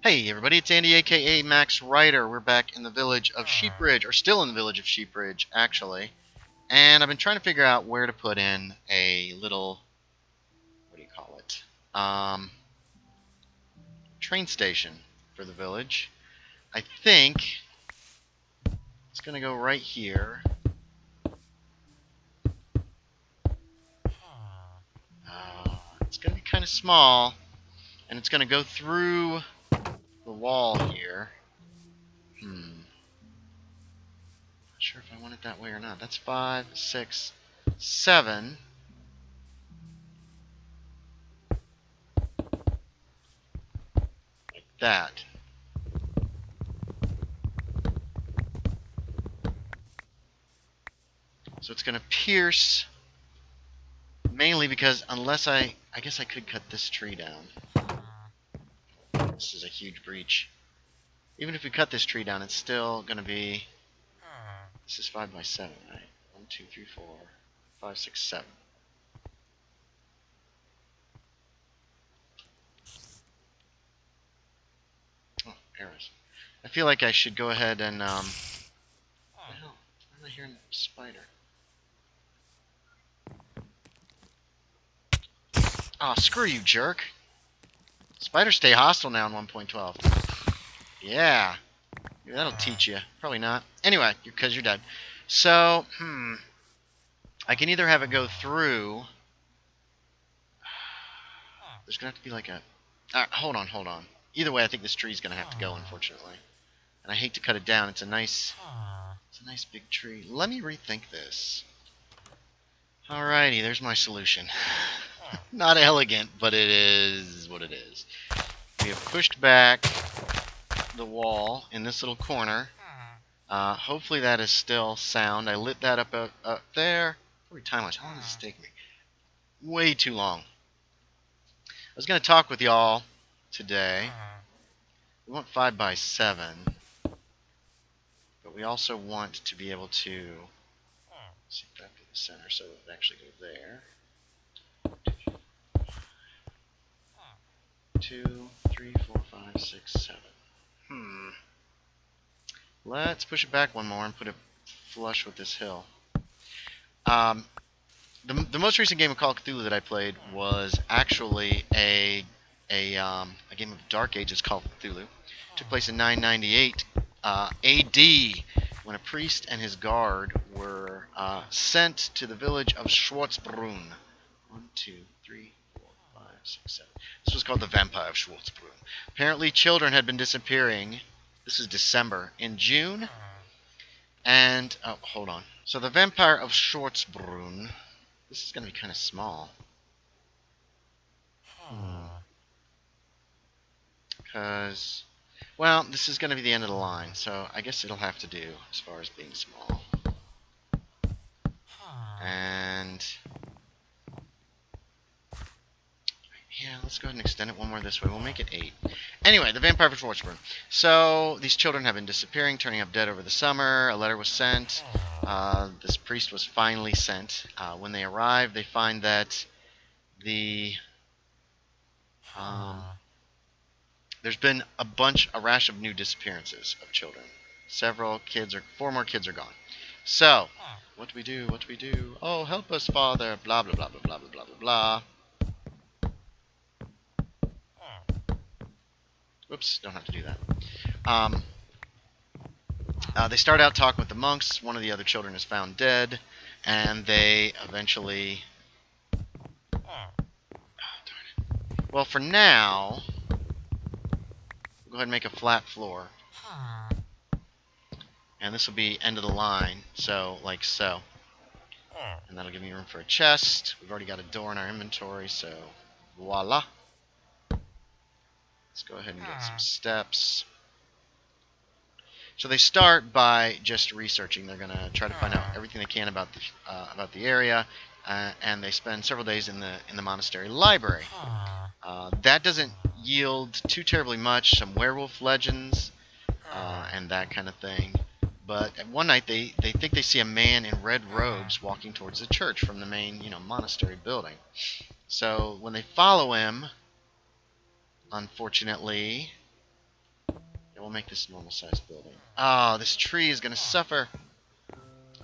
Hey everybody, it's Andy aka Max Ryder. We're back in the village of Sheepridge, or still in the village of Sheepridge, actually. And I've been trying to figure out where to put in a little, what do you call it, train station for the village. I think it's going to go right here. It's going to be kind of small, and it's going to go through the wall here. Not sure if I want it that way or not. That's 5, 6, 7. Like that. So it's going to pierce, mainly because unless I guess I could cut this tree down. This is a huge breach. Even if we cut this tree down, it's still going to be, this is 5 by 7, right? 1, 2, 3, 4, 5, 6, 7. Oh, arrows. I feel like I should go ahead and, what the hell? Why am I hearing a spider? Oh, screw you, jerk. Spiders stay hostile now in 1.12. Yeah. Maybe that'll teach you. Probably not. Anyway, because you're dead. So, I can either have it go through. There's going to have to be like a... hold on. Either way, I think this tree's going to have to go, unfortunately. And I hate to cut it down. It's a nice big tree. Let me rethink this. Alrighty, there's my solution. Not elegant, but it is what it is. We have pushed back the wall in this little corner. Hopefully that is still sound. I lit that up there. Probably time-wise. How long does this take me? Way too long. I was going to talk with y'all today. We want 5 by 7. But we also want to be able to... see if that be the center so it would actually go there. 2, 3, 4, 5, 6, 7. Let's push it back one more and put it flush with this hill. The most recent game of Call of Cthulhu that I played was actually a game of Dark Ages called Cthulhu. It took place in 998 AD, when a priest and his guard were sent to the village of Schwarzbrunn. 1, 2, 3, 4, 5, 6, 7. This was called the Vampire of Schwarzbrunn. Apparently children had been disappearing. This is December. In June, and... oh, hold on. So the Vampire of Schwarzbrunn... this is going to be kind of small. Because... well, this is going to be the end of the line, so I guess it'll have to do as far as being small. And... yeah, let's go ahead and extend it one more this way. We'll make it 8. Anyway, the Vampire of Schwarzbrunn. So, these children have been disappearing, turning up dead over the summer. A letter was sent. This priest was finally sent. When they arrive, they find that the... there's been a rash of new disappearances of children. 4 more kids are gone. So, what do we do? What do we do? Oh, help us, Father. Blah, blah, blah, blah, blah, blah, blah, blah. Whoops, don't have to do that. They start out talking with the monks. One of the other children is found dead, and they eventually... oh, darn it. Well, for now, we'll go ahead and make a flat floor. And this will be end of the line, so, like so. And that'll give me room for a chest. We've already got a door in our inventory, so voila. Let's go ahead and get some steps. So they start by just researching. They're going to try to find out everything they can about the area, and they spend several days in the monastery library. That doesn't yield too terribly much. Some werewolf legends and that kind of thing. But one night they think they see a man in red robes walking towards the church from the main monastery building. So when they follow him, unfortunately, Yeah, we'll make this normal-sized building. Oh, this tree is going to suffer.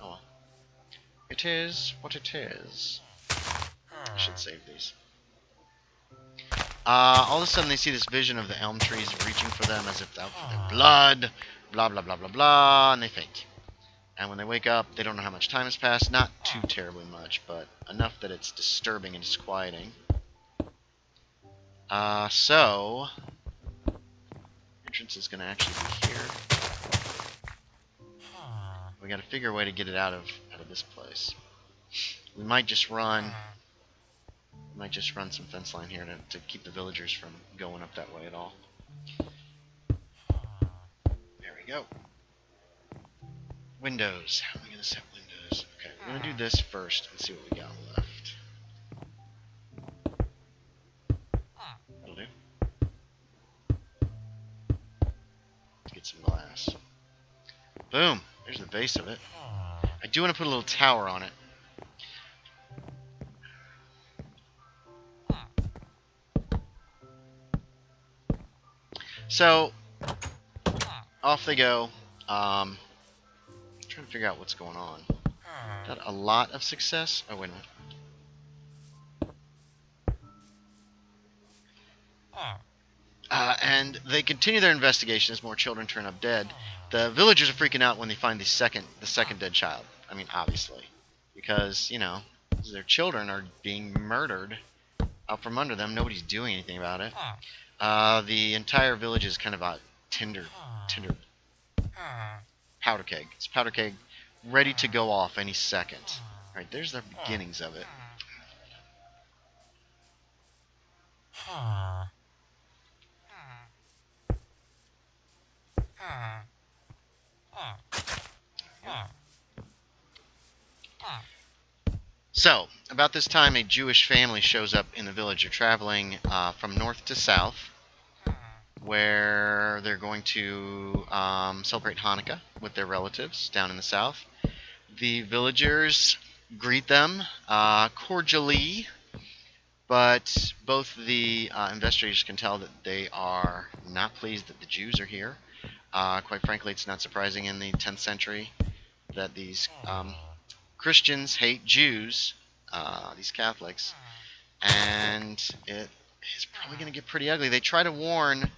Oh, well. It is what it is. I should save these. All of a sudden they see this vision of the elm trees reaching for them as if out for their blood. Blah, blah, blah, blah, blah. And they faint. And when they wake up, they don't know how much time has passed. Not too terribly much, but enough that it's disturbing and disquieting. So... entrance is going to actually be here. We got to figure a way to get it out of this place. We might just run some fence line here to keep the villagers from going up that way at all. There we go. Windows. How am I going to set windows? Okay, we're going to do this first and see what we got left. That'll do. Let's get some glass. Boom. There's the base of it. I do want to put a little tower on it. So, off they go. Trying to figure out what's going on. Got a lot of success. Oh, wait a minute. And they continue their investigation as more children turn up dead. The villagers are freaking out when they find the second dead child. I mean, obviously, because their children are being murdered out from under them. Nobody's doing anything about it. The entire village is kind of a tinder powder keg. It's a powder keg ready to go off any second. Right, there's the beginnings of it. So, about this time, a Jewish family shows up in the village. They're traveling from north to south, where they're going to celebrate Hanukkah with their relatives down in the south. The villagers greet them cordially, but both the investigators can tell that they are not pleased that the Jews are here. Quite frankly, it's not surprising in the 10th century that these Christians hate Jews, these Catholics, and it is probably going to get pretty ugly. They try to warn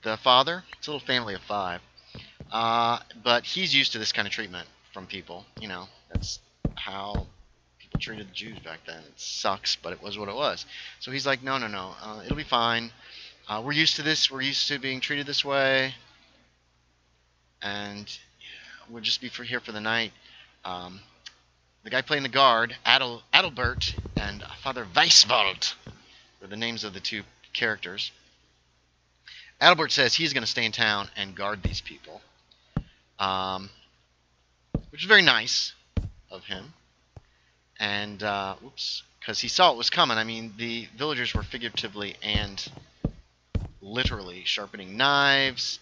the father. It's a little family of 5, but he's used to this kind of treatment from people. That's how people treated the Jews back then. It sucks, but it was what it was. So he's like, no, it'll be fine. We're used to this. We're used to being treated this way, and we'll just be here for the night. The guy playing the guard, Adalbert, and Father Weiswald were the names of the 2 characters. Adalbert says he's going to stay in town and guard these people, which is very nice of him. And, because he saw it was coming. I mean, the villagers were figuratively and literally sharpening knives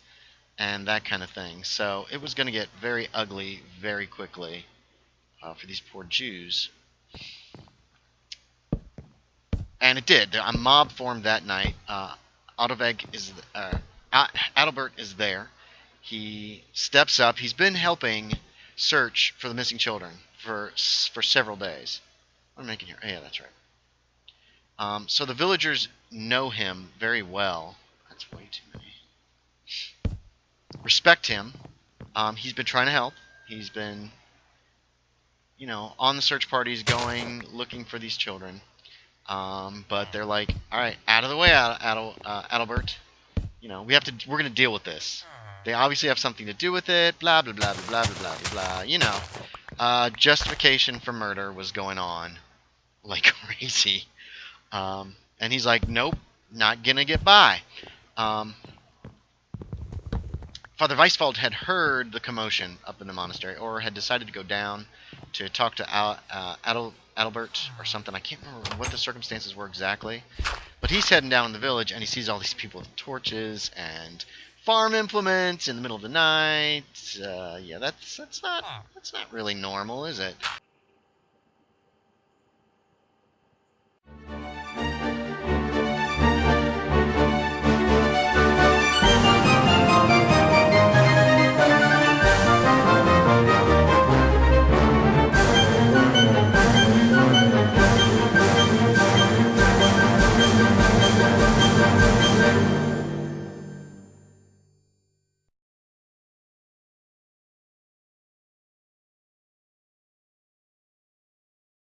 and that kind of thing. So it was going to get very ugly very quickly. For these poor Jews. And it did. A mob formed that night. Adalbert is there. He steps up. He's been helping search for the missing children for several days. What am I making here? Oh, yeah, that's right. So the villagers know him very well. That's way too many. Respect him. He's been trying to help. He's been... on the search parties going, looking for these children. But they're like, all right, out of the way, Adalbert. We're going to deal with this. They obviously have something to do with it, blah, blah, blah, blah, blah, blah, blah, blah. Justification for murder was going on like crazy. And he's like, nope, not going to get by. Father Weiswald had heard the commotion up in the monastery, or had decided to go down to talk to Adalbert or something. I can't remember what the circumstances were exactly. But he's heading down in the village, and he sees all these people with torches and farm implements in the middle of the night. Yeah, that's not really normal, is it?